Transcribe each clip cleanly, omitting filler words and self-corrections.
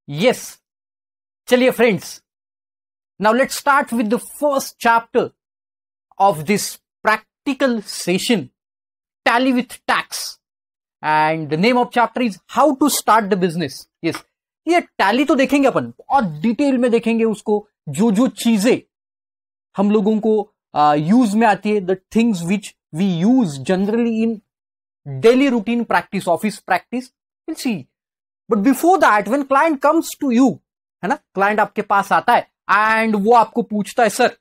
Yes, चलिए friends, now let's start with the first chapter of this practical session, Tally with tax, and the name of chapter is how to start the business. Yes, ये Tally तो देखेंगे अपन और detail में देखेंगे उसको, जो जो चीजें हम लोगों को यूज में आती है, the things which we use generally in daily routine practice, office practice, will see. But before that, when client comes to you, है ना, क्लाइंट आपके पास आता है एंड वो आपको पूछता है, sir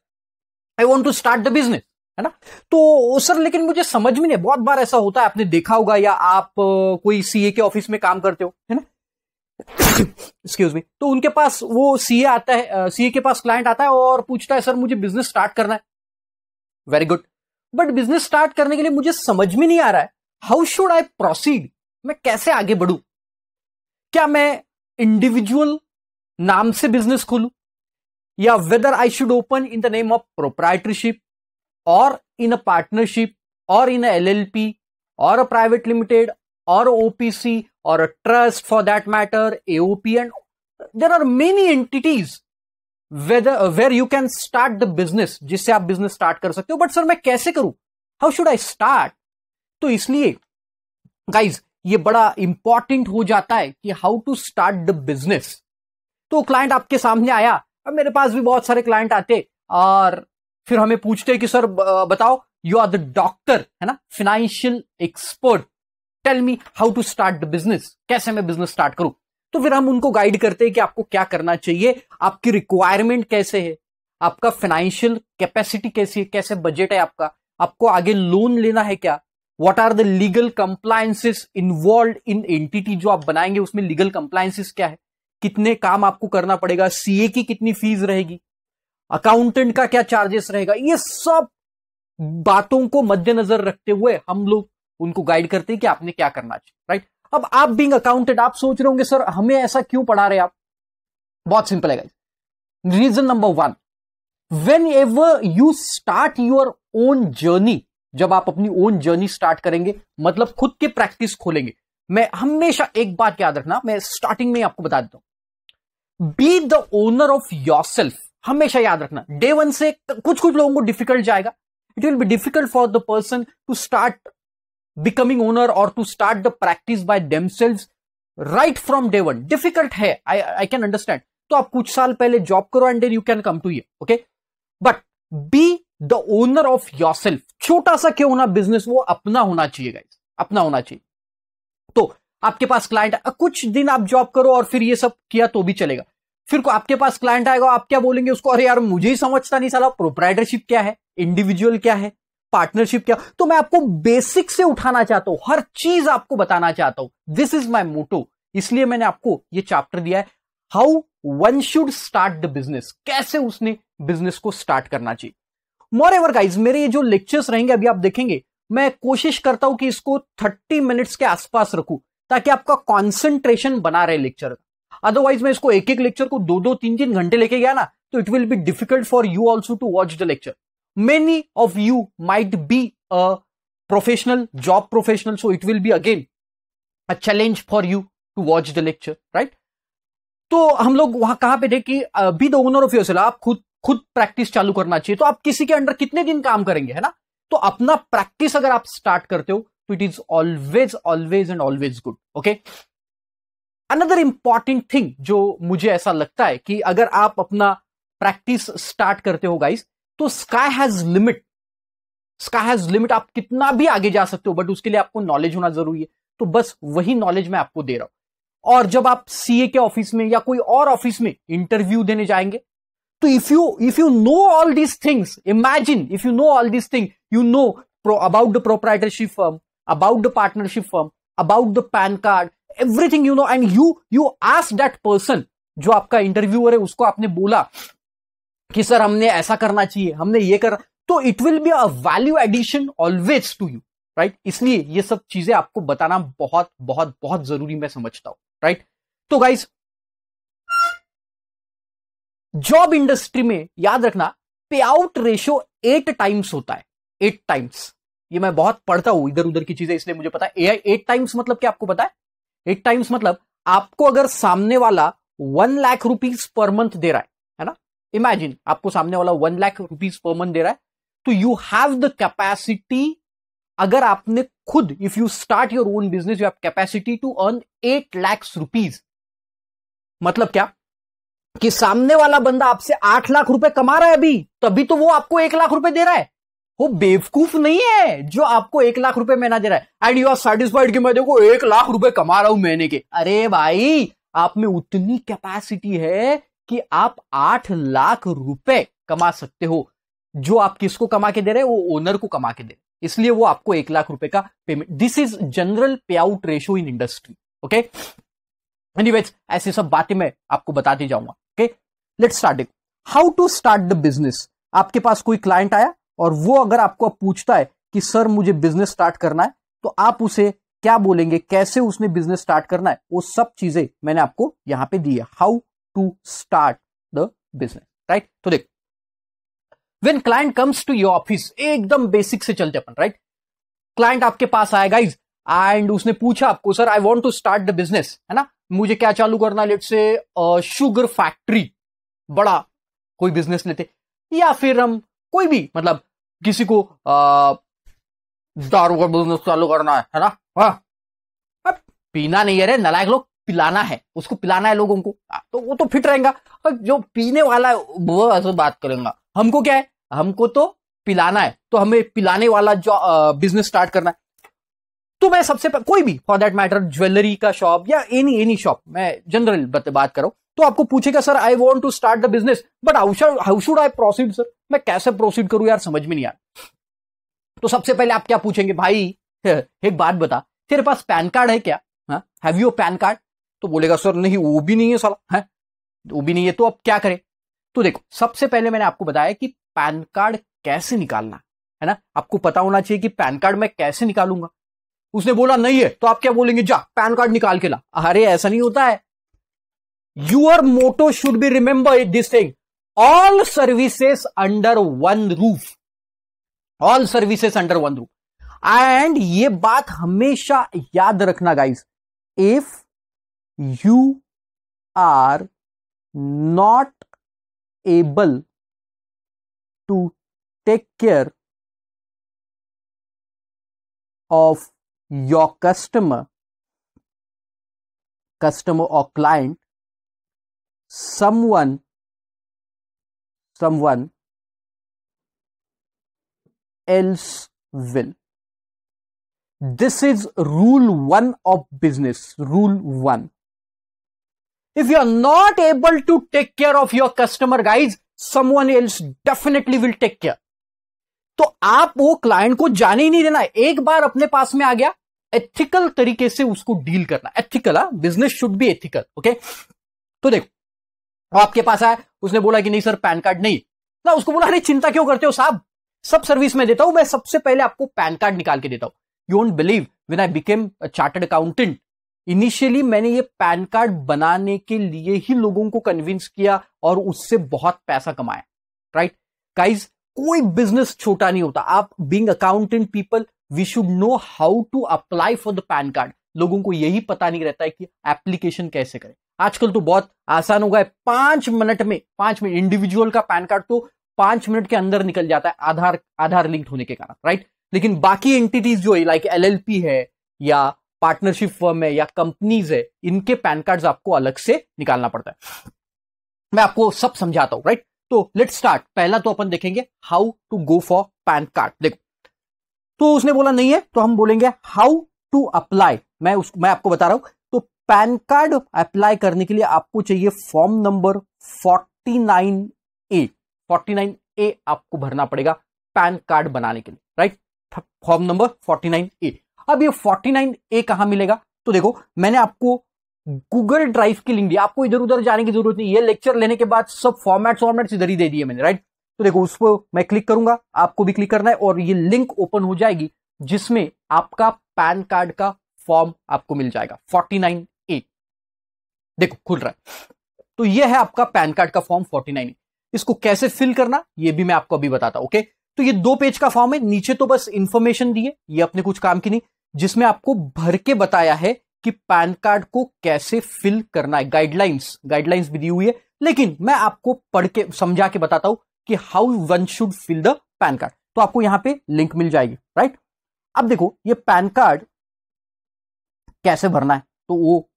I want to start the business, है ना, तो सर लेकिन मुझे समझ में नहीं, बहुत बार ऐसा होता है, आपने देखा होगा, या आप कोई सीए के ऑफिस में काम करते हो, है ना, एक्सक्यूज मी, तो उनके पास वो सीए आता है, सीए के पास क्लाइंट आता है और पूछता है, सर मुझे बिजनेस स्टार्ट करना है। Very good, but business start करने के लिए मुझे समझ में नहीं आ रहा है, हाउ शुड आई प्रोसीड, मैं कैसे आगे बढ़ूं, क्या मैं इंडिविजुअल नाम से बिजनेस खोलूं, या whether I should open in the name of proprietorship और इन अ पार्टनरशिप और इन अ एलएलपी और अ प्राइवेट लिमिटेड और OPC or a trust for that matter, AOP, and there are many entities where you can start the business, जिससे आप business start कर सकते हो। But sir मैं कैसे करूं, हाउ शुड आई स्टार्ट? तो इसलिए गाइज ये बड़ा इंपॉर्टेंट हो जाता है कि how to start the business. तो क्लाइंट आपके सामने आया, अब मेरे पास भी बहुत सारे क्लाइंट आते और फिर हमें पूछते कि सर बताओ, यू आर द डॉक्टर, है ना, financial expert, tell me how to start the business, कैसे मैं बिजनेस स्टार्ट करूं। तो फिर हम उनको गाइड करते हैं कि आपको क्या करना चाहिए, आपकी रिक्वायरमेंट कैसे है, आपका फाइनेंशियल कैपेसिटी कैसी है, कैसे बजट है आपका, आपको आगे लोन लेना है क्या, what are the legal compliances involve in entity जो आप बनाएंगे, उसमें लीगल कंप्लायंसेस क्या है, कितने काम आपको करना पड़ेगा, सीए की कितनी फीस रहेगी, अकाउंटेंट का क्या चार्जेस रहेगा, ये सब बातों को मद्देनजर रखते हुए हम लोग उनको गाइड करते हैं कि आपने क्या करना चाहिए, राइट। अब आप बीइंग अकाउंटेंट, आप सोच रहे होंगे सर हमें ऐसा क्यों पढ़ा रहे आप, बहुत सिंपल है guys. Reason number 1, whenever you start your own journey, जब आप अपनी ओन जर्नी स्टार्ट करेंगे, मतलब खुद की प्रैक्टिस खोलेंगे, मैं हमेशा एक बात याद रखना, मैं स्टार्टिंग में आपको बता देता हूं, be the owner of yourself, हमेशा याद रखना। डे 1 से कुछ लोगों को डिफिकल्ट जाएगा, it will be difficult for the person to start becoming owner or to start the practice by themselves right from day 1, difficult है, I can understand। तो आप कुछ साल पहले जॉब करो and then you can come to here, okay, but be the owner of yourself। छोटा सा क्यों होना बिजनेस, वो अपना होना चाहिए गाइस, अपना होना चाहिए। तो आपके पास क्लाइंट, कुछ दिन आप जॉब करो और फिर ये सब किया तो भी चलेगा, फिर को आपके पास क्लाइंट आएगा, आप क्या बोलेंगे उसको, अरे यार मुझे ही समझता नहीं साला, प्रोप्राइटरशिप क्या है, इंडिविजुअल क्या है, पार्टनरशिप क्या। तो मैं आपको बेसिक से उठाना चाहता हूं, हर चीज आपको बताना चाहता हूं, दिस इज माय मोटो, इसलिए मैंने आपको ये चैप्टर दिया है, how one should start the business, कैसे उसने बिजनेस को स्टार्ट करना चाहिए। मोरेओवर गाइज, मेरे ये जो लेक्चर्स रहेंगे अभी आप देखेंगे, मैं कोशिश करता हूं कि इसको 30 मिनट्स के आसपास रखूं, ताकि आपका कॉन्सेंट्रेशन बना रहे लेक्चर। अदरवाइज मैं इसको एक एक लेक्चर को 2-2, 3-3 घंटे लेके गया ना, तो it will be difficult for you also to watch the lecture. Many of you might be a professional, job professional, so it will be again a challenge for you to watch the lecture, right? तो हम लोग वहां कहां पे थे कि be the owner of yourself, आप खुद प्रैक्टिस चालू करना चाहिए। तो आप किसी के अंडर कितने दिन काम करेंगे, है ना, तो अपना प्रैक्टिस अगर आप स्टार्ट करते हो तो it is always and always good, okay. Another important thing जो मुझे ऐसा लगता है कि अगर आप अपना प्रैक्टिस स्टार्ट करते हो गाइस, तो स्काई हैज लिमिट, आप कितना भी आगे जा सकते हो, बट उसके लिए आपको नॉलेज होना जरूरी है। तो बस वही नॉलेज मैं आपको दे रहा हूं। और जब आप सीए के ऑफिस में या कोई और ऑफिस में इंटरव्यू देने जाएंगे, तो if you know all these things, imagine if you know all these thing, you know about the proprietorship firm, about the partnership firm, about the PAN card, everything you know, and you ask that person, जो आपका interviewer है, उसको आपने बोला कि sir हमने ऐसा करना चाहिए, हमने ये कर, तो it will be a value addition always to you, right. इसलिए ये सब चीजें आपको बताना बहुत बहुत बहुत जरूरी मैं समझता हूं, राइट। तो गाइस, जॉब इंडस्ट्री में याद रखना, पे आउट रेशियो 8 टाइम्स होता है, 8 टाइम्स। ये मैं बहुत पढ़ता हूं इधर उधर की चीजें, इसलिए मुझे पता है। 8 टाइम्स मतलब क्या आपको पता है? 8 टाइम्स मतलब आपको अगर सामने वाला 1 लाख रुपीज पर मंथ दे रहा है ना, इमेजिन आपको सामने वाला 1 लाख रुपीज पर मंथ दे रहा है, तो यू हैव द कैपेसिटी, अगर आपने खुद, if you start your own business, you have capacity to earn 8 lakh rupees. मतलब क्या कि सामने वाला बंदा आपसे 8 लाख रुपए कमा रहा है अभी, तभी तो वो आपको 1 लाख रुपए दे रहा है। वो बेवकूफ नहीं है जो आपको 1 लाख रुपए महीना दे रहा है एंड यू आर सेटिस्फाइड कि मैं देखो 1 लाख रुपए कमा रहा हूं महीने के। अरे भाई, आप में उतनी कैपेसिटी है कि आप 8 लाख रुपए कमा सकते हो। जो आप किसको कमा के दे रहे हैं, वो ओनर को कमा के दे रहे हैं, इसलिए वो आपको 1 लाख रुपए का payment. This is general pay out ratio in industry. Okay, anyways ऐसी सब बातें मैं आपको बताते जाऊंगा। Okay, let's start it. How to start the business. आपके पास कोई क्लाइंट आया और वो अगर आपको पूछता है कि सर मुझे बिजनेस स्टार्ट करना है, तो आप उसे क्या बोलेंगे, कैसे उसने बिजनेस स्टार्ट करना है, वो सब चीजें मैंने आपको यहां पे दी है। How to start the business, right. तो देख, when client comes to your office, एकदम बेसिक से चलते अपन, राइट। क्लाइंट आपके पास आया गाइज एंड उसने पूछा आपको, sir I want to start the business, है ना, मुझे क्या चालू करना है, लेट्स से शुगर फैक्ट्री, बड़ा कोई बिजनेस लेते, या फिर हम कोई भी, मतलब किसी को दारू का बिजनेस चालू करना है ना। हाँ, पीना नहीं है रे नालायक लोग, पिलाना है, उसको पिलाना है लोगों को, तो वो तो फिट रहेगा। जो पीने वाला है वो ऐसे बात करेंगे, हमको क्या है, हमको तो पिलाना है, तो हमें पिलाने वाला जो बिजनेस स्टार्ट करना है। तो मैं सबसे कोई भी, फॉर दैट मैटर ज्वेलरी का शॉप या एनी शॉप, मैं जनरल बात कर रहा हूं, तो आपको पूछेगा sir I want to start the business but how should I proceed sir, मैं कैसे प्रोसीड करूं यार, समझ में नहीं आ रहा। तो सबसे पहले आप क्या पूछेंगे, भाई एक बात बता, तेरे पास पैन कार्ड है क्या, हैव यू पैन कार्ड। तो बोलेगा सर नहीं, वो भी नहीं है साला, है वो भी नहीं है, तो अब क्या करें। तो देखो, सबसे पहले मैंने आपको बताया कि पैन कार्ड कैसे निकालना है ना, आपको पता होना चाहिए कि पैन कार्ड मैं कैसे निकालूंगा। उसने बोला नहीं है, तो आप क्या बोलेंगे, जा पैन कार्ड निकाल के ला। अरे ऐसा नहीं होता है, your motto should be remember this thing, all services under one roof, all services under one roof. And ये बात हमेशा याद रखना guys, if you are not able to take care of your customer or client, someone else will. This is rule 1 of business. Rule 1. If you are not able to take care of your customer, guys, someone else definitely will take care. तो आप वो client को जाने ही नहीं देना। एक बार अपने पास में आ गया, एथिकल तरीके से उसको डील करना। Ethical, business should be ethical. Okay, तो देखो, वो आपके पास आया, उसने बोला कि नहीं सर पैन कार्ड नहीं ना, उसको बोला अरे चिंता क्यों करते हो साहब, सब सर्विस में देता हूं, मैं सबसे पहले आपको पैन कार्ड निकाल के देता हूं। You won't believe, when I became a chartered accountant, initially मैंने ये पैन कार्ड बनाने के लिए ही लोगों को कन्विंस किया और उससे बहुत पैसा कमाया। राइट गाइज, कोई बिजनेस छोटा नहीं होता। आप being accountant people, we should know how to apply for the PAN card. लोगों को यही पता नहीं रहता है कि एप्लीकेशन कैसे करें। आजकल तो बहुत आसान हो गया है, 5 मिनट में इंडिविजुअल का पैन कार्ड तो 5 मिनट के अंदर निकल जाता है, आधार लिंक्ड होने के कारण। राइट, लेकिन बाकी एंटिटीज जो है लाइक एलएलपी है या पार्टनरशिप फर्म है या कंपनीज है, इनके पैन कार्ड्स आपको अलग से निकालना पड़ता है। मैं आपको सब समझाता हूं। राइट, तो लेट्स स्टार्ट। पहला तो अपन देखेंगे how to go for PAN card. देखो, तो उसने बोला नहीं है, तो हम बोलेंगे हाउ टू अप्लाई। मैं आपको बता रहा हूं। तो पैन कार्ड अप्लाई करने के लिए आपको चाहिए फॉर्म नंबर 49A। 49A आपको भरना पड़ेगा पैन कार्ड बनाने के लिए। Right, form number 49A। अब ये 49A कहां मिलेगा? तो देखो, मैंने आपको गूगल ड्राइव की लिंक दी, आपको इधर उधर जाने की जरूरत नहीं। ये लेक्चर लेने के बाद सब फॉर्मेट्स इधर ही दे दिए मैंने। राइट, तो देखो, उस पर मैं क्लिक करूंगा, आपको भी क्लिक करना है और ये लिंक ओपन हो जाएगी जिसमें आपका पैन कार्ड का फॉर्म आपको मिल जाएगा 49A। देखो खुल रहा है। तो ये है आपका पैन कार्ड का फॉर्म 49A। इसको कैसे फिल करना ये भी मैं आपको अभी बताता हूं। ओके, तो ये 2 पेज का फॉर्म है। नीचे तो बस इंफॉर्मेशन दी है, ये अपने कुछ काम की नहीं, जिसमें आपको भर के बताया है कि पैन कार्ड को कैसे फिल करना है, गाइडलाइंस भी दी हुई है, लेकिन मैं आपको पढ़ के समझा के बताता हूं कि how one should fill the PAN card. तो आपको यहां पे लिंक मिल जाएगी, राइट। अब देखो ये पैन कार्ड कैसे भरना है, तो वो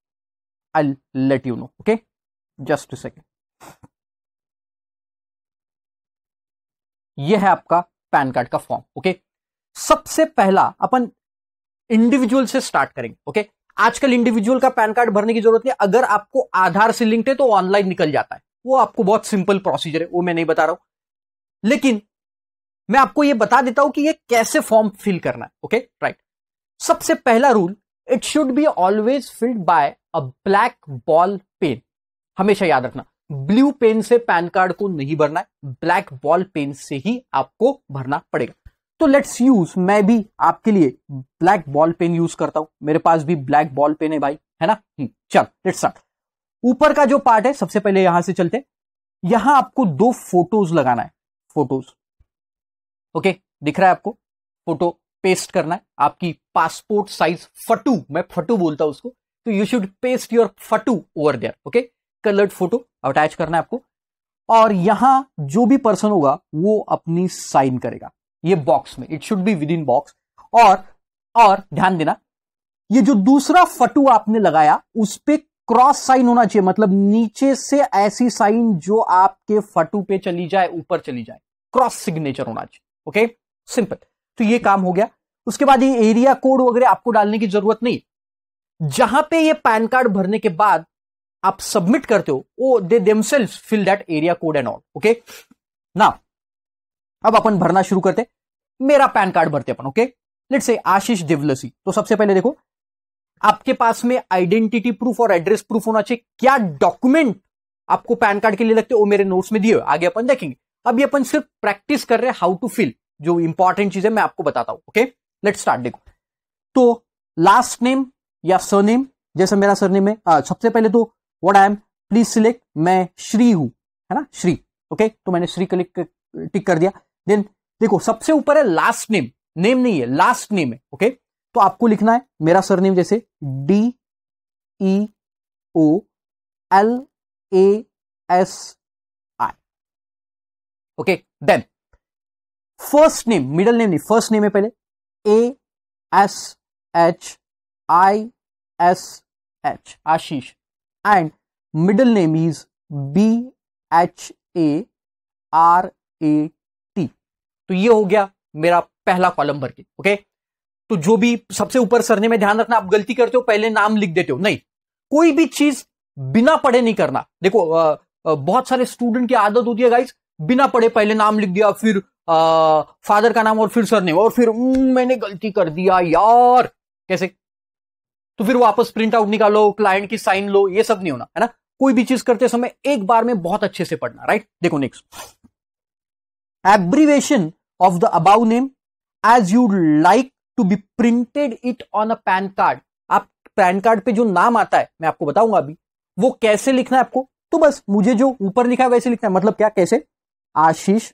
I let you know, okay, just a second. ये है आपका पैन कार्ड का फॉर्म, ओके। सबसे पहला अपन इंडिविजुअल से स्टार्ट करेंगे, ओके। आजकल इंडिविजुअल का पैन कार्ड भरने की जरूरत नहीं, अगर आपको आधार से लिंक्ड है तो ऑनलाइन निकल जाता है, वो आपको बहुत सिंपल प्रोसीजर है, वो मैं नहीं बता रहा हूं, लेकिन मैं आपको ये बता देता हूं कि ये कैसे फॉर्म फिल करना है, ओके, राइट। सबसे पहला rule, it should be always filled by a black ball pen. हमेशा याद रखना, ब्लू पेन से पैन कार्ड को नहीं भरना है, ब्लैक बॉल पेन से ही आपको भरना पड़ेगा। तो लेट्स यूज, मैं भी आपके लिए ब्लैक बॉल पेन यूज करता हूं, मेरे पास भी ब्लैक बॉल पेन है भाई, है ना। चल लेट्स स्टार्ट। ऊपर का जो पार्ट है, सबसे पहले यहां से चलते हैं। यहां आपको 2 फोटोज लगाना है, फोटोज, ओके, दिख रहा है आपको, फोटो पेस्ट करना है, आपकी पासपोर्ट साइज फटू, मैं फटू बोलता हूं उसको, तो you should paste your photo over there, okay. Coloured photo attach करना है आपको, और यहां जो भी पर्सन होगा वो अपनी साइन करेगा ये बॉक्स में, it should be with in box. और ध्यान देना, ये जो दूसरा फटू आपने लगाया उस पे क्रॉस साइन होना चाहिए, मतलब नीचे से ऐसी साइन जो आपके फटू पे चली जाए, ऊपर चली जाए, क्रॉस सिग्नेचर होना चाहिए, ओके, सिंपल। तो ये काम हो गया। उसके बाद ये एरिया कोड वगैरह आपको डालने की जरूरत नहीं, जहां पे ये पैन कार्ड भरने के बाद आप सबमिट करते हो, वो they themselves fill that area code and all, okay. Now अब अपन भरना शुरू करते, मेरा पैन कार्ड भरते अपन, ओके। लेट्स से आशीष देवलसी। तो सबसे पहले देखो, आपके पास में आइडेंटिटी प्रूफ और एड्रेस प्रूफ होना चाहिए। क्या डॉक्यूमेंट आपको पैन कार्ड के लिए लगते हैं वो मेरे नोट्स में दिए, आगे अपन देखेंगे। अभी अपन सिर्फ प्रैक्टिस कर रहे हैं हाउ टू फिल, जो इंपॉर्टेंट चीज है मैं आपको बताता हूं, ओके। Let's start. देखो, तो लास्ट नेम या सरनेम, जैसे मेरा सरनेम है, सबसे पहले तो what I am, please select, मैं श्री हूं, है ना, श्री, ओके। तो मैंने श्री टिक कर दिया। देन देखो सबसे ऊपर है लास्ट नेम, नेम नहीं है, लास्ट नेम है, ओके। तो आपको लिखना है मेरा सरनेम जैसे DEOLASI, okay. Then first name, middle name नहीं, फर्स्ट नेम है पहले ASHISH, Ashish, and middle name is BHARAT। तो ये हो गया मेरा पहला कॉलम भर के, ओके। तो जो भी सबसे ऊपर सरनेम में, ध्यान रखना, आप गलती करते हो पहले नाम लिख देते हो, नहीं, कोई भी चीज बिना पढ़े नहीं करना। देखो बहुत सारे स्टूडेंट की आदत होती है गाइस, बिना पढ़े पहले नाम लिख दिया, फिर फादर का नाम और फिर सरनेम, और फिर मैंने गलती कर दिया यार, कैसे, तो फिर वापस प्रिंट आउट निकालो, क्लाइंट की साइन लो, ये सब नहीं होना, है ना। कोई भी चीज करते समय एक बार में बहुत अच्छे से पढ़ना, राइट। देखो next, abbreviation of the above name as you like to be printed it on a PAN card। आप पैन कार्ड पे जो नाम आता है मैं आपको बताऊंगा अभी, वो कैसे लिखना है आपको। तो बस मुझे जो ऊपर लिखा है वैसे लिखना है, मतलब क्या, कैसे, आशीष,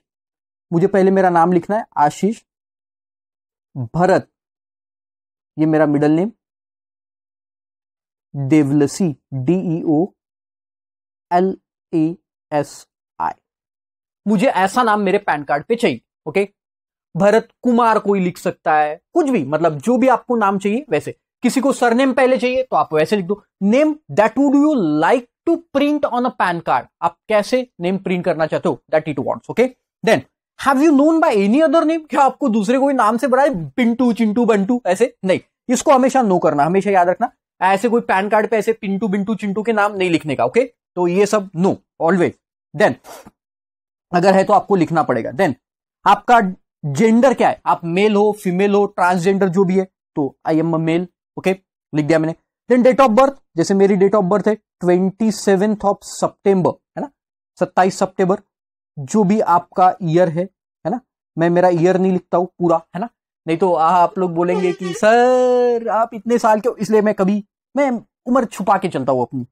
मुझे पहले मेरा नाम लिखना है आशीष, भरत, ये मेरा मिडल नेम, देवलसी, DEOLASI, मुझे ऐसा नाम मेरे पैन कार्ड पे चाहिए, ओके। भरत कुमार कोई लिख सकता है, कुछ भी, मतलब जो भी आपको नाम चाहिए वैसे। किसी को सरनेम पहले चाहिए तो आप वैसे लिख दो, name that would you like to print on a PAN card, आप कैसे नेम प्रिंट करना चाहते हो, that it wants, okay. Then have you known by any other name, क्या आपको दूसरे कोई नाम से बुलाए, पिंटू, चिंटू, बंटू, ऐसे नहीं, इसको हमेशा नो करना, हमेशा याद रखना, ऐसे कोई पैन कार्ड पे ऐसे पिंटू, बिंटू, चिंटू के नाम नहीं लिखने का, ओके। तो ये सब नो ऑलवेज। देन अगर है तो आपको लिखना पड़ेगा। देन आपका जेंडर क्या है, आप मेल हो, फीमेल हो, ट्रांसजेंडर जो भी है, तो I am a male, okay, लिख दिया मैंने। देन डेट ऑफ बर्थ, जैसे मेरी डेट ऑफ बर्थ है 27 सितंबर, है ना, 27 सितंबर, जो भी आपका ईयर है ना। मैं मेरा ईयर नहीं लिखता हूं पूरा, है ना, नहीं तो आप लोग बोलेंगे कि सर आप इतने साल के हो, इसलिए मैं उम्र छुपा के चलता हूं अपनी।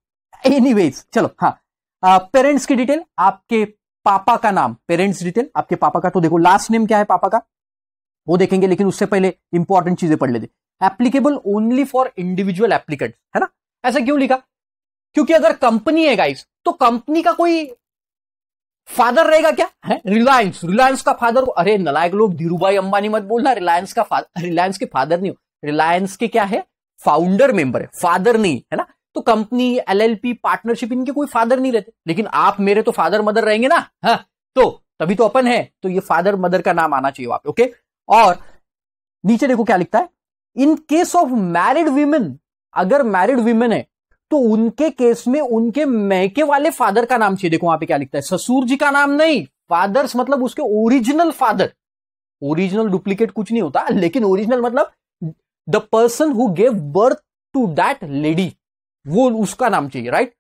एनीवेज चलो, हाँ, पेरेंट्स की डिटेल, आपके पापा का नाम, पेरेंट्स डिटेल आपके पापा का। तो देखो लास्ट नेम क्या है पापा का, वो देखेंगे, लेकिन उससे पहले इंपॉर्टेंट चीजें पढ़ लेते। Applicable only for individual applicant, है ना। ऐसा क्यों लिखा? क्योंकि अगर कंपनी है गाइस, तो कंपनी का कोई फादर रहेगा क्या? है रिलायंस, रिलायंस का फादर, अरे नलायक लोग, धीरूभाई अंबानी मत बोलना, रिलायंस का रिलायंस के फादर नहीं हो, रिलायंस के क्या है, फाउंडर मेंबर है, फादर नहीं, है ना। तो कंपनी, एलएलपी, पार्टनरशिप, इनके कोई फादर नहीं रहते, लेकिन आप मेरे तो फादर मदर रहेंगे ना, हाँ, तो तभी तो अपन है, तो ये फादर मदर का नाम आना चाहिए वहां पे, ओके। और नीचे देखो क्या लिखता है, इन केस ऑफ मैरिड वीमेन, अगर मैरिड वीमेन है तो उनके केस में उनके मैके वाले फादर का नाम चाहिए। देखो वहां पे क्या लिखता है, ससुर जी का नाम नहीं, फादर्स मतलब उसके ओरिजिनल फादर, ओरिजिनल डुप्लीकेट कुछ नहीं होता, लेकिन ओरिजिनल मतलब the person who gave birth to that lady, वो उसका नाम चाहिए, राइट।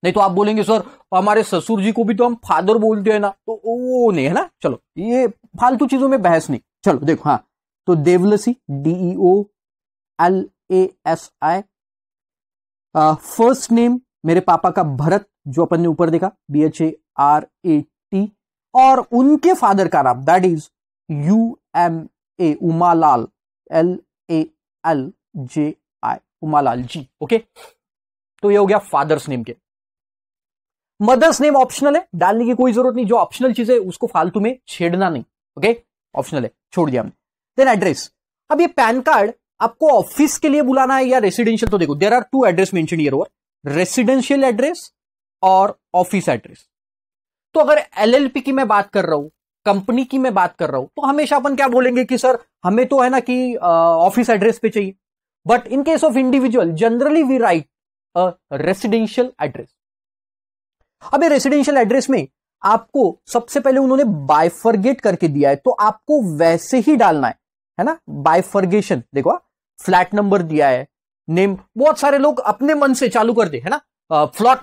नहीं तो आप बोलेंगे सर हमारे ससुर जी को भी तो हम फादर बोलते हैं ना, तो वो नहीं है ना। चलो ये फालतू चीजों में बहस नहीं, चलो देखो, हाँ, तो देवलसी, DEOLASI, फर्स्ट नेम मेरे पापा का भरत, जो अपन ने ऊपर देखा, BHARAT, और उनके फादर का नाम that is UMA, Umalal, LALJI, Umalal ji, okay. तो ये हो गया फादर्स नेम के। मदर्स नेम ऑप्शनल है, डालने की कोई जरूरत नहीं, जो ऑप्शनल चीज है उसको फालतू में छेड़ना नहीं, ओके, ऑप्शनल है, छोड़ दिया हमने। देन एड्रेस, अब ये पैन कार्ड आपको ऑफिस के लिए बुलाना है या रेसिडेंशियल, तो देखो there are two address mention here over, residential address और ऑफिस एड्रेस। तो अगर एलएलपी की मैं बात कर रहा हूं, कंपनी की मैं बात कर रहा हूं, तो हमेशा अपन क्या बोलेंगे कि सर हमें तो है ना कि ऑफिस एड्रेस पे चाहिए, but in case of individual generally we write a residential address. अब ये रेसिडेंशियल एड्रेस में आपको सबसे पहले उन्होंने बाइफरगेट करके दिया है, तो आपको वैसे ही डालना है ना, बाइफरगेशन। देखो फ्लैट नंबर दिया है, नेम, बहुत सारे लोग अपने मन से चालू कर दे, है ना, फ्लैट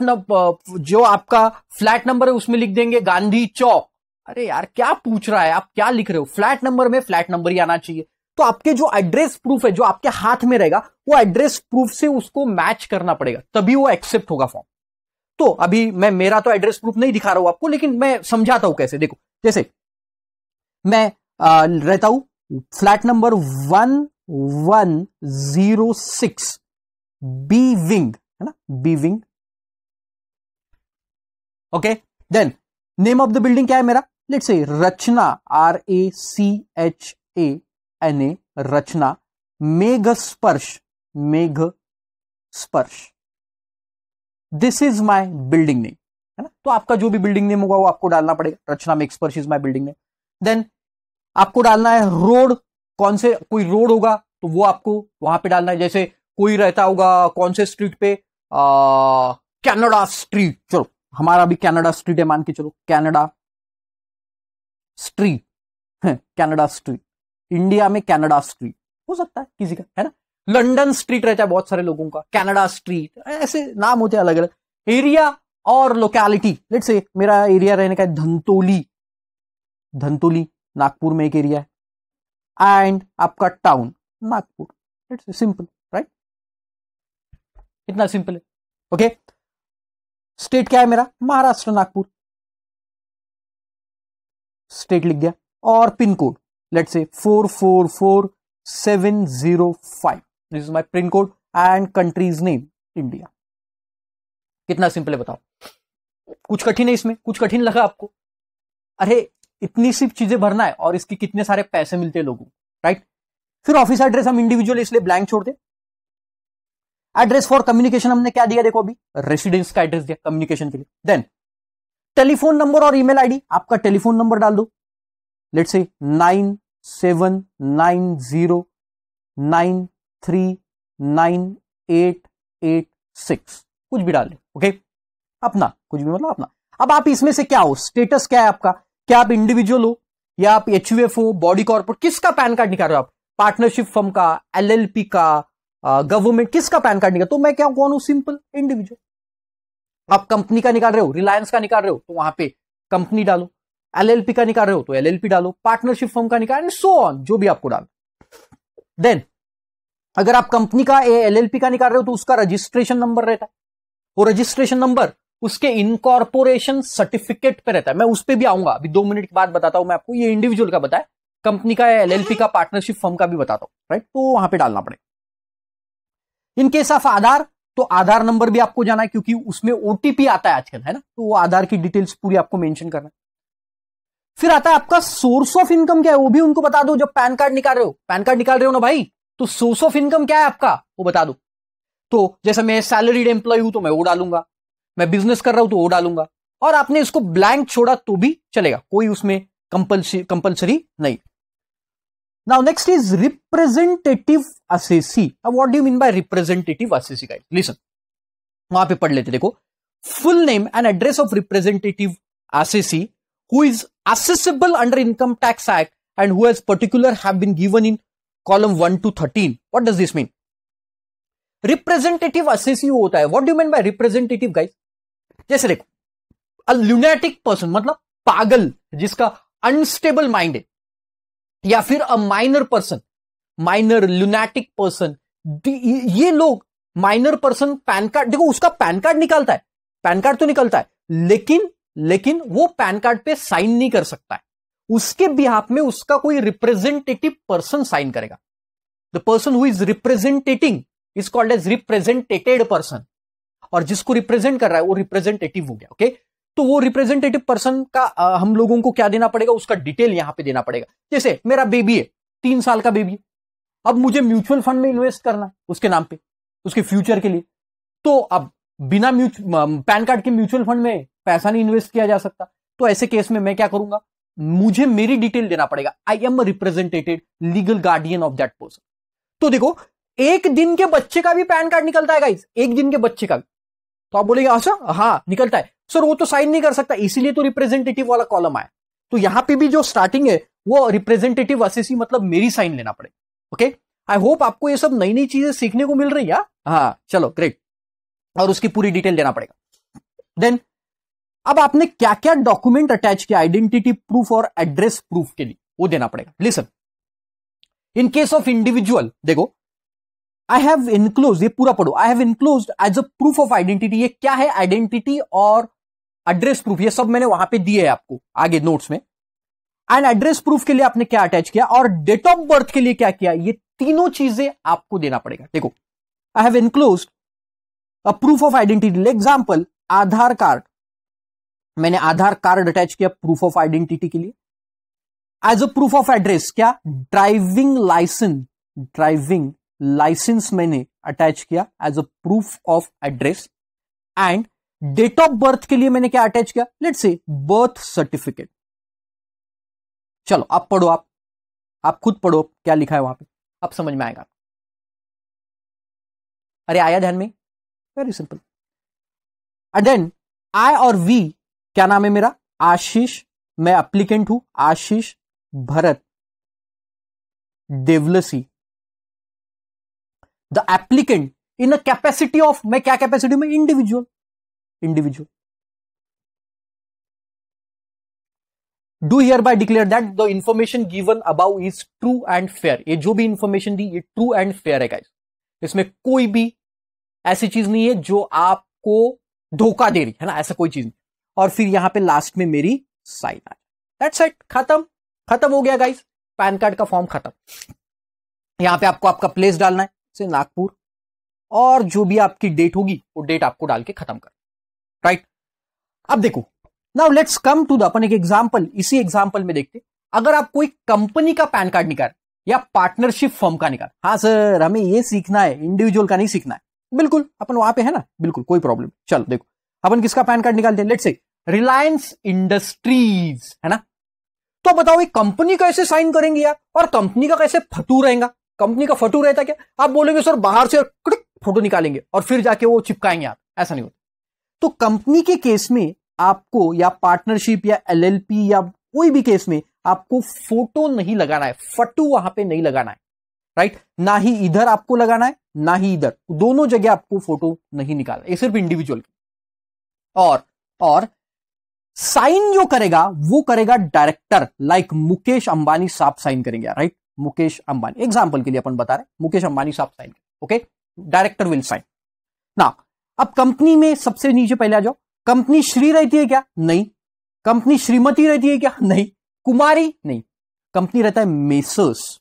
जो आपका फ्लैट नंबर है उसमें लिख देंगे गांधी चौक। अरे यार क्या पूछ रहा है, आप क्या लिख रहे हो, फ्लैट नंबर में फ्लैट नंबर ही आना चाहिए। तो आपके जो एड्रेस प्रूफ है जो आपके हाथ में रहेगा, वो एड्रेस प्रूफ से उसको मैच करना पड़ेगा, तभी वो एक्सेप्ट होगा फॉर्म। तो अभी मैं मेरा तो एड्रेस प्रूफ नहीं दिखा रहा हूं आपको, लेकिन मैं समझाता हूं कैसे। देखो जैसे मैं रहता हूं फ्लैट नंबर 1106 बी विंग, है ना, B wing, okay. Then name of the building क्या है मेरा, लेट्स से रचना, RACHANA, रचना, मेघ स्पर्श, मेघ स्पर्श, this is my building name, है ना। तो आपका जो भी बिल्डिंग नेम होगा वो आपको डालना पड़ेगा, Rachana Megh Sparsh is my building name. Then आपको डालना है रोड, कौन से, कोई रोड होगा तो वो आपको वहां पे डालना है, जैसे कोई रहता होगा कौन से स्ट्रीट पे, कनाडा स्ट्रीट, चलो हमारा भी कनाडा स्ट्रीट है मान के चलो, Canada street, Canada street, India में कनाडा स्ट्रीट हो सकता है किसी का, है ना। लंदन स्ट्रीट रहता है बहुत सारे लोगों का, कनाडा स्ट्रीट, ऐसे नाम होते हैं अलग अलग। एरिया और लोकेलिटी, लेट्स से मेरा एरिया रहने का धंतोली, धंतोली नागपुर में एक एरिया है, एंड आपका town Nagpur, let's say simple, right, इतना सिंपल है, ओके। स्टेट क्या है मेरा, महाराष्ट्र, नागपुर, स्टेट लिख दिया, और pin code let's say 444705, this is my pin code, and countries name India. कितना सिंपल है बताओ, कुछ कठिन है इसमें, कुछ कठिन लगा आपको? अरे इतनी सी चीजें भरना है और इसके कितने सारे पैसे मिलते हैं लोगों को, राइट। फिर ऑफिस एड्रेस हम इंडिविजुअल इसलिए ब्लैंक छोड़ते। एड्रेस फॉर कम्युनिकेशन हमने क्या दिया, देखो अभी रेसिडेंस का एड्रेस दिया कम्युनिकेशन के लिए। देन टेलीफोन नंबर और ईमेल आईडी, आपका टेलीफोन नंबर डाल दो, लेट्स से 9790939886, कुछ भी डाल दो, ओके, अपना कुछ भी, मतलब अपना। अब आप इसमें से क्या हो, स्टेटस क्या है आपका, क्या आप इंडिविजुअल हो या आप HUF हो, बॉडी कॉर्पोरेट, किसका पैन कार्ड निकाल रहे हो आप, पार्टनरशिप फर्म का, LLP का, गवर्नमेंट, किसका पैन कार्ड निकाल, तो मैं क्या कौन हूं, सिंपल इंडिविजुअल। आप कंपनी का निकाल रहे हो, रिलायंस का निकाल रहे हो तो वहां पे कंपनी डालो, LLP का निकाल रहे हो तो LLP डालो, पार्टनरशिप फर्म का निकाल, एंड सो ऑन, जो भी आपको डालो। देन अगर आप कंपनी का LLP का निकाल रहे हो तो उसका रजिस्ट्रेशन नंबर रहता है, वो रजिस्ट्रेशन नंबर उसके इनकॉर्पोरेशन सर्टिफिकेट पे रहता है, मैं उस पर भी आऊंगा, अभी 2 मिनट के बाद बताता हूं मैं आपको, ये इंडिविजुअल का बताया, कंपनी का या एलएलपी का, पार्टनरशिप फर्म का भी बताता हूं, राइट? तो वहां पे डालना पड़ेगा। इन केस ऑफ आधार, तो आधार नंबर भी आपको जाना है क्योंकि उसमें ओटीपी आता है आजकल, है ना? तो वो आधार की डिटेल्स पूरी आपको मेंशन करना है। फिर आता है आपका सोर्स ऑफ इनकम क्या है, वो भी उनको बता दो। जब पैन कार्ड निकाल रहे हो, पैन कार्ड निकाल रहे हो ना भाई, तो सोर्स ऑफ इनकम क्या है आपका वो बता दो। तो जैसे मैं सैलरीड एम्प्लॉय हूं तो मैं वो डालूंगा, मैं बिजनेस कर रहा हूं तो वो डालूंगा, और आपने इसको ब्लैंक छोड़ा तो भी चलेगा, कोई उसमें कंपल्सरी नहीं। Now next is representative assessee. अब what do you mean by representative assessee guys? Listen, वहां पे पढ़ लेते, देखो। Full name and address of representative assessee who is assessable under Income Tax Act and who has particular have been given in column 1 to 13. What does this mean? Representative assessee होता है। What do you mean by representative guys? जैसे देखो, a lunatic person मतलब पागल, जिसका unstable mind है, या फिर a minor person, minor lunatic person, ये लोग माइनर पर्सन पैन कार्ड, देखो उसका पैन कार्ड निकालता है, पैन कार्ड तो निकलता है, लेकिन वो पैन कार्ड पे साइन नहीं कर सकता है। उसके बिहाफ में उसका कोई रिप्रेजेंटेटिव पर्सन साइन करेगा। The person who is representating is called as representated person, और जिसको रिप्रेजेंट कर रहा है वो रिप्रेजेंटेटिव हो गया। ओके, तो वो रिप्रेजेंटेटिव पर्सन का हम लोगों को क्या देना पड़ेगा, उसका डिटेल यहां पे देना पड़ेगा। जैसे मेरा बेबी है, 3 साल का बेबी है, अब मुझे म्यूचुअल फंड में इन्वेस्ट करना है उसके नाम पे, उसके फ्यूचर के लिए। तो अब बिना पैन कार्ड के म्यूचुअल फंड में पैसा नहीं इन्वेस्ट किया जा सकता। तो ऐसे केस में मैं क्या करूंगा, मुझे मेरी डिटेल देना पड़ेगा। आई am a represented legal guardian of that person. तो देखो, 1 दिन के बच्चे का भी पैन कार्ड निकलता है गाइस, 1 दिन के बच्चे का भी। तो आप बोलेंगे अच्छा, हाँ निकलता है सर, वो तो साइन नहीं कर सकता, इसीलिए तो रिप्रेजेंटेटिव वाला कॉलम आया। तो यहां पे भी जो स्टार्टिंग है वो रिप्रेजेंटेटिव असेसी, मतलब मेरी साइन लेना पड़ेगा। ओके, आई होप आपको ये सब नई नई चीजें सीखने को मिल रही है। हाँ चलो ग्रेट, और उसकी पूरी डिटेल देना पड़ेगा। देन अब आपने क्या क्या डॉक्यूमेंट अटैच किया आइडेंटिटी प्रूफ और एड्रेस प्रूफ के लिए, वो देना पड़ेगा। Listen, in case of individual, देखो आई हैव इनक्लोज, ये पूरा पढ़ो, I have enclose as a proof of identity. ये क्या है, आइडेंटिटी और एड्रेस प्रूफ, ये सब मैंने वहां पे दिए है आपको आगे नोट्स में। एंड एड्रेस प्रूफ के लिए आपने क्या अटैच किया, और डेट ऑफ बर्थ के लिए क्या किया, ये तीनों चीजें आपको देना पड़ेगा। देखो, I have enclose a proof of identity, example Aadhaar card, मैंने आधार कार्ड अटैच किया प्रूफ ऑफ आइडेंटिटी के लिए। As a proof of address क्या, ड्राइविंग लाइसेंस मैंने अटैच किया as a proof of address. And date of birth के लिए मैंने क्या अटैच किया, लेट्स से बर्थ सर्टिफिकेट। चलो आप पढ़ो, आप खुद पढ़ो क्या लिखा है वहां पे, अब समझ में आएगा। अरे आया ध्यान में, very simple. And then I और वी, क्या नाम है मेरा, आशीष, मैं एप्लीकेंट हूं, Ashish Bharat Devalsi, the applicant in a capacity of, मैं क्या कैपेसिटी में, individual do hereby declare that the information given about is true and fair. ये जो भी इंफॉर्मेशन दी ये ट्रू एंड फेयर है गाइस, इसमें कोई भी ऐसी चीज नहीं है जो आपको धोखा दे रही है ना, ऐसा कोई चीज नहीं। और फिर यहां पे लास्ट में मेरी साइन आ, दैट्स इट, खत्म हो गया गाइस, पैन कार्ड का फॉर्म खत्म। यहां पे आपको आपका प्लेस डालना है, से नागपुर, और जो भी आपकी डेट होगी वो डेट आपको डाल के खत्म कर, राइट। अब देखो, now let's come to the, अपन एक एग्जांपल, इसी एग्जांपल में देखते, अगर आप कोई कंपनी का पैन कार्ड निकाल या पार्टनरशिप फर्म का निकाल, हाँ सर हमें ये सीखना है, इंडिविजुअल का नहीं सीखना है, बिल्कुल अपन वहां पे है ना, बिल्कुल कोई प्रॉब्लम। चलो देखो, अपन किसका पैन कार्ड निकालते हैं, लेट्स से रिलायंस इंडस्ट्रीज, है ना। तो बताओ ये कंपनी कैसे साइन करेंगे यार, और कंपनी का कैसे फटू रहेगा, कंपनी का फटू रहता क्या, आप बोलेंगे सर बाहर से क्लिक फोटो निकालेंगे और फिर जाके वो चिपकाएंगे आप, ऐसा नहीं होता। तो कंपनी के केस में आपको, या पार्टनरशिप या एलएलपी या कोई भी केस में आपको फोटो नहीं लगाना है, फटू वहां पे नहीं लगाना है, राइट। ना ही इधर आपको लगाना है ना ही इधर, दोनों जगह आपको फोटो नहीं निकालना, ये सिर्फ इंडिविजुअल की। और साइन जो करेगा वो करेगा डायरेक्टर, लाइक मुकेश अंबानी साहब साइन करेंगे, राइट। मुकेश अंबानी एग्जांपल के लिए अपन बता रहे हैं, मुकेश अंबानी साहब sign, okay, director will sign. ना अब कंपनी में सबसे नीचे पहले आ जाओ, कंपनी श्री रहती है क्या, नहीं। कंपनी श्रीमती रहती है क्या, नहीं। कुमारी, नहीं। कंपनी रहता है मेसर्स,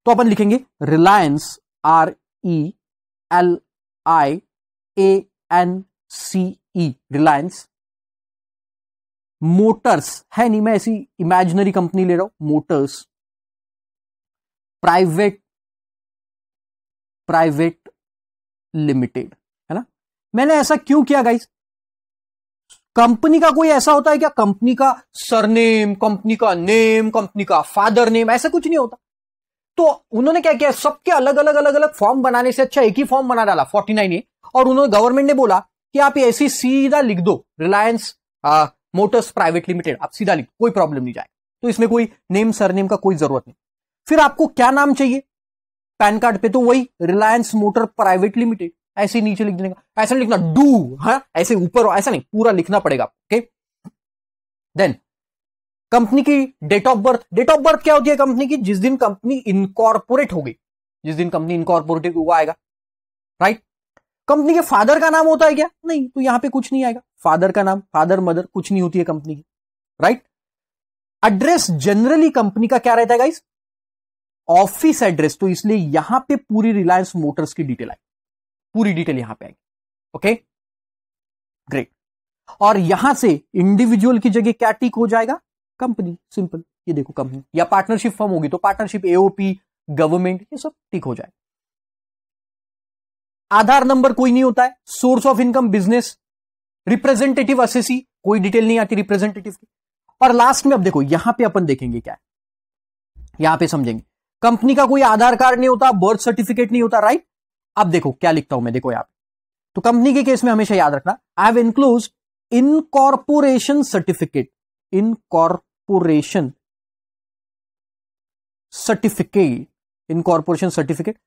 तो अपन लिखेंगे रिलायंस, RELIANCE, रिलायंस। मोटर्स है नहीं, मैं ऐसी इमेजिनरी कंपनी ले रहा हूं, मोटर्स प्राइवेट लिमिटेड, है ना। मैंने ऐसा क्यों किया गाइस? कंपनी का कोई ऐसा होता है क्या? कंपनी का सरनेम, कंपनी का नेम, कंपनी का फादर नेम, ऐसा कुछ नहीं होता। तो उन्होंने क्या किया, सबके अलग अलग अलग अलग फॉर्म बनाने से अच्छा एक ही फॉर्म बना डाला 49A, और उन्होंने गवर्नमेंट ने बोला कि आप ऐसी सीधा लिख दो रिलायंस मोटर्स प्राइवेट लिमिटेड, आप सीधा लिख, कोई प्रॉब्लम नहीं जाए। तो इसमें कोई नेम सरनेम का कोई जरूरत नहीं। फिर आपको क्या नाम चाहिए पैन कार्ड पे? तो वही रिलायंस मोटर प्राइवेट लिमिटेड, ऐसे नीचे लिख देने का। ऐसा नहीं लिखना डू, हाँ ऐसे ऊपर, ऐसा नहीं, पूरा लिखना पड़ेगा। ओके, देन कंपनी की date of birth. Date of birth क्या होती है कंपनी की? जिस दिन कंपनी इनकॉर्पोरेट होगी, जिस दिन कंपनी इनकॉर्पोरेट हुआ आएगा, राइट। कंपनी के फादर का नाम होता है क्या? नहीं, तो यहां पे कुछ नहीं आएगा। फादर का नाम, फादर मदर कुछ नहीं होती है कंपनी की, राइट। एड्रेस जनरली कंपनी का क्या रहता है गाइस? ऑफिस एड्रेस, तो इसलिए यहां पे पूरी रिलायंस मोटर्स की डिटेल आएगी, पूरी डिटेल यहां पे आएगी। Okay, great. और यहां से इंडिविजुअल की जगह क्या टिक हो जाएगा? Company, simple. ये देखो कंपनी, या पार्टनरशिप फर्म होगी तो पार्टनरशिप, एओपी, गवर्नमेंट, ये सब टिक हो जाए। आधार नंबर कोई नहीं होता है। Source of income business, representative assessee, कोई डिटेल नहीं आती रिप्रेजेंटेटिव की। और लास्ट में अब देखो यहां पे अपन देखेंगे क्या है, यहां पे समझेंगे। कंपनी का कोई आधार कार्ड नहीं होता, बर्थ सर्टिफिकेट नहीं होता, राइट। अब देखो क्या लिखता हूं मैं, देखो यहां पे, तो कंपनी के केस में हमेशा याद रखना, I have enclosed incorporation certificate, incorporation certificate, incorporation certificate.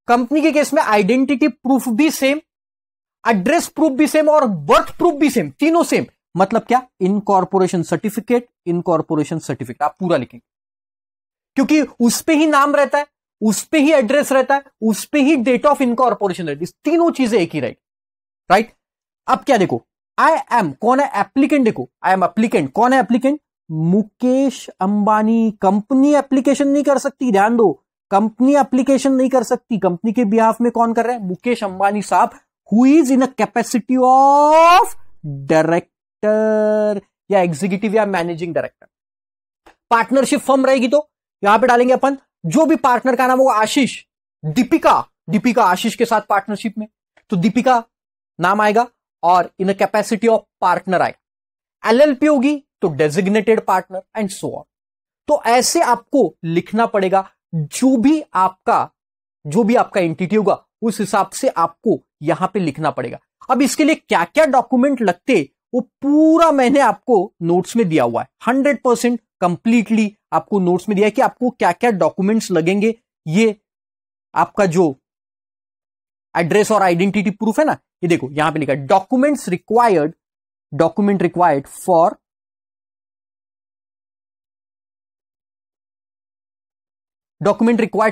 Company के केस में आइडेंटिटी प्रूफ भी सेम, एड्रेस प्रूफ भी सेम और बर्थ प्रूफ भी सेम, तीनों सेम। मतलब क्या? इनकॉर्पोरेशन सर्टिफिकेट, इनकॉर्पोरेशन सर्टिफिकेट, आप पूरा लिखेंगे, क्योंकि उस पे ही नाम रहता है, उस पे ही एड्रेस रहता है, उस पे ही डेट ऑफ इनकॉर्पोरेशन रहती है, तीनों चीजें एक ही रहेगी, राइट। अब क्या देखो, आई एम, कौन है एप्लीकेंट? देखो आई एम एप्लीकेंट, कौन है applicant? Mukesh Ambani. Company application नहीं कर सकती, ध्यान दो, कंपनी एप्लीकेशन नहीं कर सकती। कंपनी के बिहाफ में कौन कर रहा है? मुकेश अंबानी साहब, who is in a capacity of director या एग्जीक्यूटिव या मैनेजिंग डायरेक्टर। पार्टनरशिप फर्म रहेगी तो यहां पे डालेंगे अपन, जो भी पार्टनर का नाम होगा, आशीष, दीपिका आशीष के साथ पार्टनरशिप में, तो दीपिका नाम आएगा और इन अ कैपेसिटी ऑफ पार्टनर आएगा। एलएलपी होगी तो designated partner and so on. तो ऐसे आपको लिखना पड़ेगा, जो भी आपका एंटिटी होगा उस हिसाब से आपको यहां पे लिखना पड़ेगा। अब इसके लिए क्या क्या डॉक्यूमेंट लगते वो पूरा मैंने आपको नोट्स में दिया हुआ है, 100% कंप्लीटली आपको नोट्स में दिया है कि आपको क्या क्या डॉक्यूमेंट्स लगेंगे। ये आपका जो एड्रेस और आइडेंटिटी प्रूफ है ना, ये देखो यहां पे लिखा है document required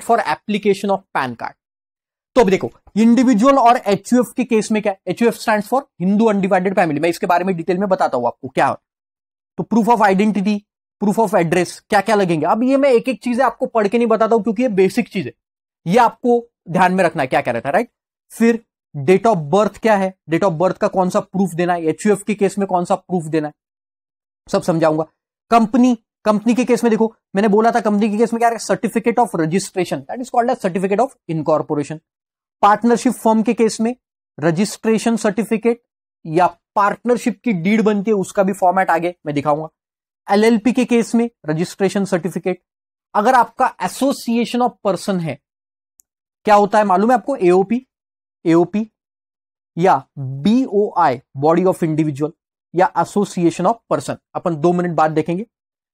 for application of pan card. तो अब देखो इंडिविजुअल और एचयूएफ के केस में क्या है? HUF stands for Hindu undivided family, मैं इसके बारे में डिटेल में बताता हूं आपको क्या है। तो proof of identity, proof of address, क्या क्या लगेंगे। अब ये मैं एक एक चीजें आपको पढ़ के नहीं बताता हूं क्योंकि ये बेसिक चीज है, ये आपको ध्यान में रखना है क्या क्या रहता है, राइट। फिर डेट ऑफ बर्थ क्या है, डेट ऑफ बर्थ का कौन सा प्रूफ देना है, एचयूएफ के केस में कौन सा प्रूफ देना है, सब समझाऊंगा। कंपनी के केस में देखो मैंने बोला था, कंपनी के केस में क्या है? Certificate of registration, that is called as certificate of incorporation. Partnership firm के केस में रजिस्ट्रेशन सर्टिफिकेट या पार्टनरशिप की डीड बनती है, उसका भी फॉर्मेट आगे मैं दिखाऊंगा। एलएलपी के केस में रजिस्ट्रेशन सर्टिफिकेट। अगर आपका एसोसिएशन ऑफ पर्सन है, क्या होता है मालूम है आपको? एओपी या बीओआई, बॉडी ऑफ इंडिविजुअल, या association of person, upon 2 minute बाद देखेंगे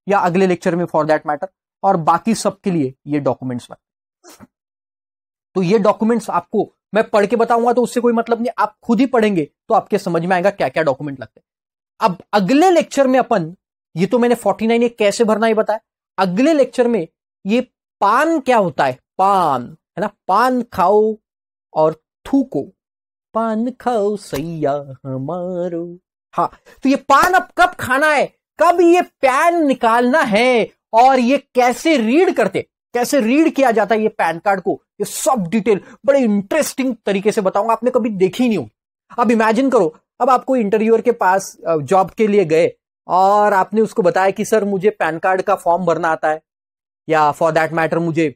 या अगले लेक्चर में फॉर दैट मैटर। और बाकी सबके लिए ये डॉक्यूमेंट्स लगते हैं। तो ये डॉक्यूमेंट्स आपको मैं पढ़ के बताऊंगा तो उससे कोई मतलब नहीं, आप खुद ही पढ़ेंगे तो आपके समझ में आएगा क्या क्या डॉक्यूमेंट लगते हैं। अब अगले लेक्चर में अपन, ये तो मैंने 49 कैसे भरना ये बताया, अगले लेक्चर में ये पान क्या होता है, पान है ना, पान खाओ और थूको, पान खाओ सैया हमारो। हाँ, तो ये पान अब कब खाना है, कब ये पैन निकालना है और ये कैसे रीड किया जाता है ये पैन कार्ड को, ये सब डिटेल बड़े इंटरेस्टिंग तरीके से बताऊंगा, आपने कभी देखी ही नहीं होगी। अब इमेजिन करो, अब आपको इंटरव्यूअर के पास जॉब के लिए गए और आपने उसको बताया कि सर मुझे पैन कार्ड का फॉर्म भरना आता है, या फॉर दैट मैटर मुझे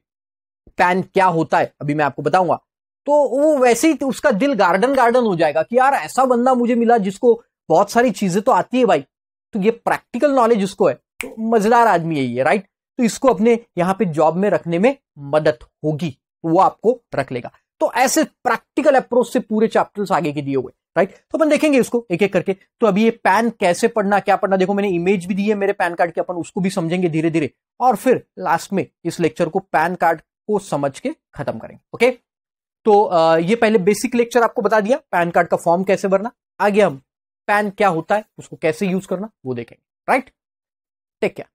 पैन क्या होता है अभी मैं आपको बताऊंगा। तो वो वैसे ही तो उसका दिल गार्डन हो जाएगा कि यार ऐसा बंदा मुझे मिला जिसको बहुत सारी चीजें तो आती है भाई, तो ये प्रैक्टिकल नॉलेज उसको है, तो मजेदार आदमी है ये, राइट। तो इसको अपने यहां पे जॉब में रखने में मदद होगी, वो आपको रख लेगा। तो ऐसे प्रैक्टिकल अप्रोच से पूरे चैप्टर्स आगे के दिए हुए, राइट। तो अपन देखेंगे इसको एक एक करके। तो अभी ये पैन कैसे पढ़ना, क्या पढ़ना, देखो मैंने इमेज भी दी है मेरे पैन कार्ड की, अपन उसको भी समझेंगे धीरे धीरे, और फिर लास्ट में इस लेक्चर को पैन कार्ड को समझ के खत्म करेंगे। ओके, तो ये पहले बेसिक लेक्चर आपको बता दिया, पैन कार्ड का फॉर्म कैसे भरना। आगे हम पैन क्या होता है, उसको कैसे यूज करना वो देखेंगे, राइट। Take care.